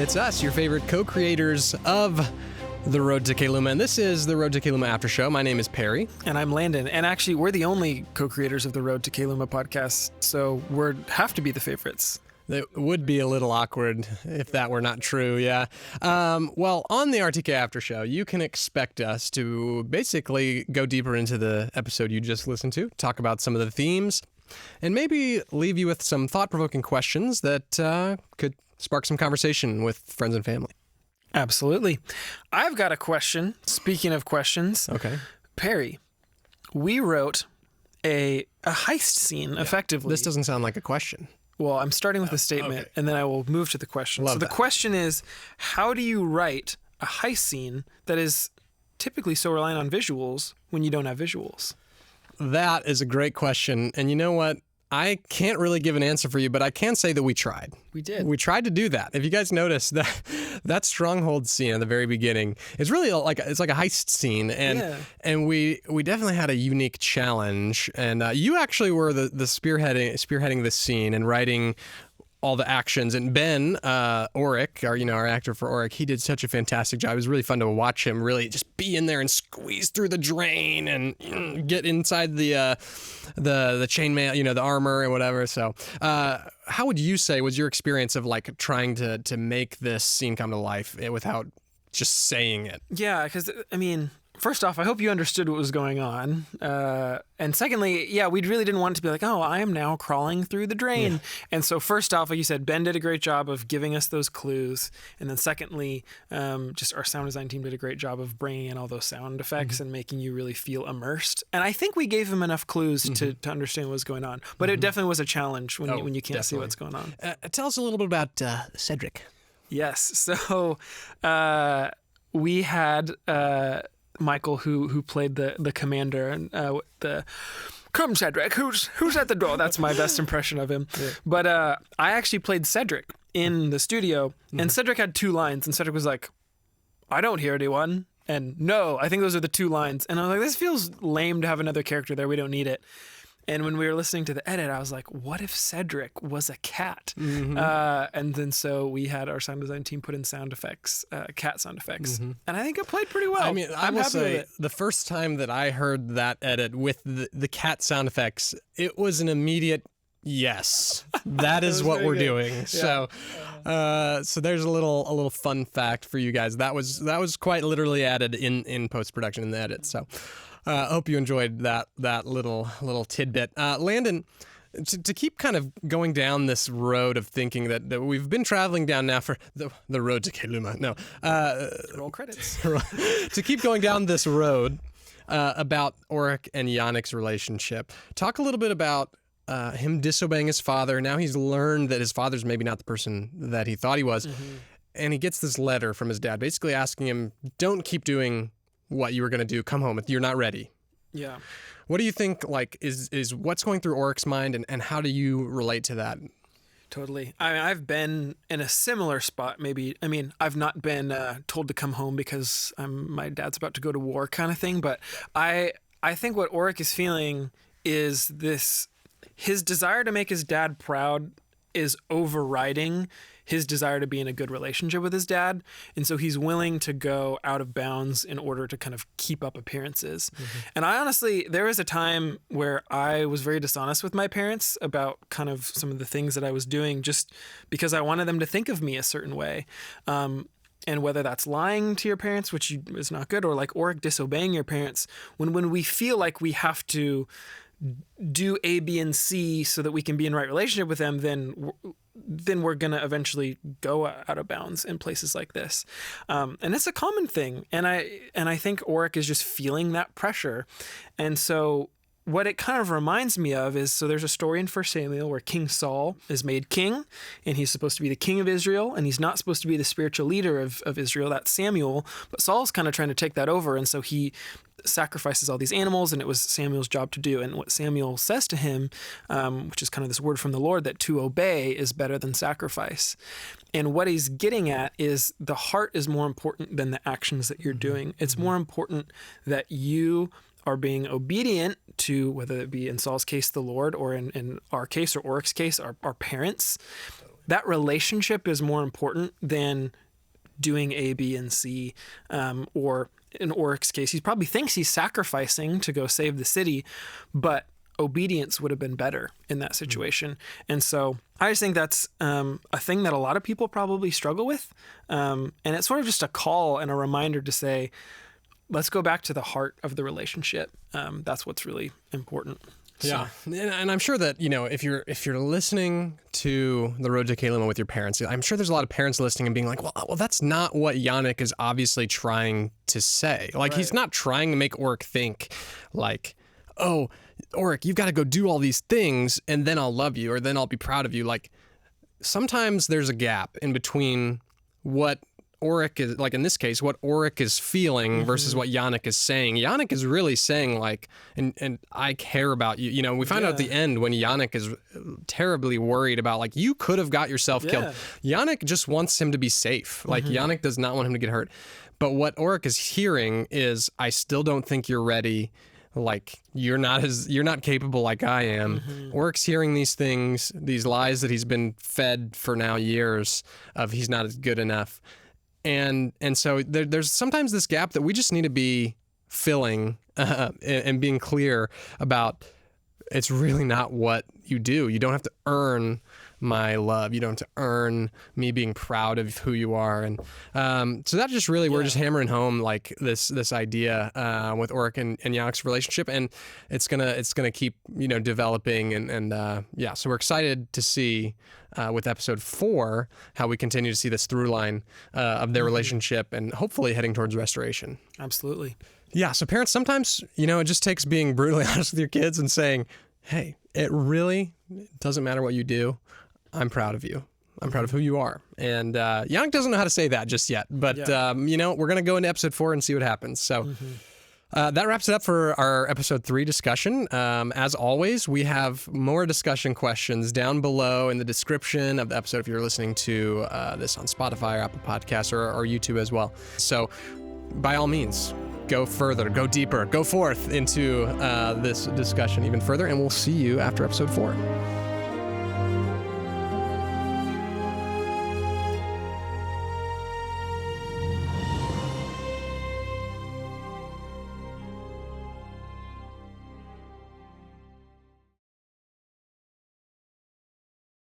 It's us, your favorite co-creators of The Road to Keiluma, and this is The Road to Keiluma After Show. My name is Perry. And I'm Landon. And actually, we're the only co-creators of the Road to Keiluma podcast, so we have to be the favorites. It would be a little awkward if that were not true, yeah. Well, on the RTK After Show, you can expect us to basically go deeper into the episode you just listened to, talk about some of the themes, and maybe leave you with some thought-provoking questions that could spark some conversation with friends and family. Absolutely. I've got a question. Speaking of questions, Okay. Perry, we wrote a heist scene, effectively. This doesn't sound like a question. Well, I'm starting with a statement, okay. and then I will move to the question. Love so the that. question is, how do you write a heist scene that is typically so reliant on visuals when you don't have visuals? That is a great question. And you know what? I can't really give an answer for you, but I can say that we tried. We did. We tried to do that. If you guys noticed that stronghold scene at the very beginning, it's really like a heist scene, and we definitely had a unique challenge. And you actually were the spearheading this scene and writing all the actions. And Ben Oric, our actor for Oric, he did such a fantastic job. It was really fun to watch him really just be in there and squeeze through the drain and get inside the chainmail, the armor and whatever. So, how would you say was your experience of like trying to make this scene come to life without just saying it? Yeah, because first off, I hope you understood what was going on. And secondly, we really didn't want it to be like, oh, I am now crawling through the drain. Yeah. And so first off, like you said, Ben did a great job of giving us those clues. And then secondly, just our sound design team did a great job of bringing in all those sound effects and making you really feel immersed. And I think we gave him enough clues to understand what was going on. But it definitely was a challenge when you can't see what's going on. Tell us a little bit about Cedric. Yes. So we had... Michael, who played the commander, and come Cedric, who's at the door? That's my best impression of him. Yeah. But I actually played Cedric in the studio, and Cedric had 2 lines, and Cedric was like, "I don't hear anyone," and "No, I think those are the 2 lines." And I was like, "This feels lame to have another character there. We don't need it." And when we were listening to the edit, I was like, what if Cedric was a cat? And then so we had our sound design team put in sound effects, cat sound effects. And I think it played pretty well. I will say, the first time that I heard that edit with the cat sound effects, it was an immediate yes. That is what we're doing. Yeah. So there's a little fun fact for you guys. That was quite literally added in post-production in the edit. So I hope you enjoyed that little tidbit. Landon, to keep kind of going down this road of thinking that we've been traveling down now for the road to Keiluma. No. Roll credits. To keep going down this road about Oric and Yannick's relationship, talk a little bit about him disobeying his father. Now he's learned that his father's maybe not the person that he thought he was. And he gets this letter from his dad basically asking him, don't keep doing what you were going to do. Come home. You're not ready. Yeah. What do you think, is what's going through Oric's mind, and how do you relate to that? Totally. I've been in a similar spot. I've not been told to come home because my dad's about to go to war kind of thing. But I think what Oric is feeling is his desire to make his dad proud is overriding his desire to be in a good relationship with his dad. And so he's willing to go out of bounds in order to kind of keep up appearances. And I honestly, there was a time where I was very dishonest with my parents about kind of some of the things that I was doing just because I wanted them to think of me a certain way. And whether that's lying to your parents, which is not good, or like Oric disobeying your parents, when we feel like we have to do A, B, and C so that we can be in right relationship with them, then we're going to eventually go out of bounds in places like this. And it's a common thing. And I think Oric is just feeling that pressure. And so what it kind of reminds me of is, so there's a story in 1 Samuel where King Saul is made king, and he's supposed to be the king of Israel, and he's not supposed to be the spiritual leader of Israel. That's Samuel. But Saul's kind of trying to take that over, and so he sacrifices all these animals, and it was Samuel's job to do. And what Samuel says to him, which is kind of this word from the Lord, that to obey is better than sacrifice. And what he's getting at is the heart is more important than the actions that you're doing. It's more important that you are being obedient to, whether it be in Saul's case, the Lord, or in our case or Oric's case, our parents. that relationship is more important than doing A, B, and C, or in Oric's case, he probably thinks he's sacrificing to go save the city, but obedience would have been better in that situation. And so I just think that's a thing that a lot of people probably struggle with. And it's sort of just a call and a reminder to say, let's go back to the heart of the relationship. That's what's really important. Yeah, and I'm sure that, you know, if you're listening to The Road to Caelema with your parents, I'm sure there's a lot of parents listening and being like, well, that's not what Yannick is obviously trying to say. Like, he's not trying to make Oric think like, oh, Oric, you've got to go do all these things and then I'll love you or then I'll be proud of you. Like, sometimes there's a gap in between what Oric is, like in this case, what Oric is feeling versus what Yannick is saying. Yannick is really saying like, and I care about you. You know, we find out at the end when Yannick is terribly worried about like, you could have got yourself killed. Yannick just wants him to be safe. Like Yannick does not want him to get hurt. But what Oric is hearing is, I still don't think you're ready. Like, you're not capable like I am. Oric's hearing these things, these lies that he's been fed for now years of he's not as good enough. And so there's sometimes this gap that we just need to be filling and being clear about. It's really not what you do. You don't have to earn my love. You don't have to earn me being proud of who you are. And so that just really, we're just hammering home like this idea with Oric and Yannick's relationship, and it's gonna keep, you know, developing and so we're excited to see with episode 4 how we continue to see this through line of their relationship and hopefully heading towards restoration. Absolutely. Yeah, so parents, sometimes, you know, it just takes being brutally honest with your kids and saying, hey, it really doesn't matter what you do. I'm proud of you. I'm proud of who you are. And Yannick doesn't know how to say that just yet. But, you know, we're going to go into episode 4 and see what happens. So that wraps it up for our episode 3 discussion. As always, we have more discussion questions down below in the description of the episode if you're listening to this on Spotify or Apple Podcasts or YouTube as well. So by all means, go further, go deeper, go forth into this discussion even further, and we'll see you after episode 4.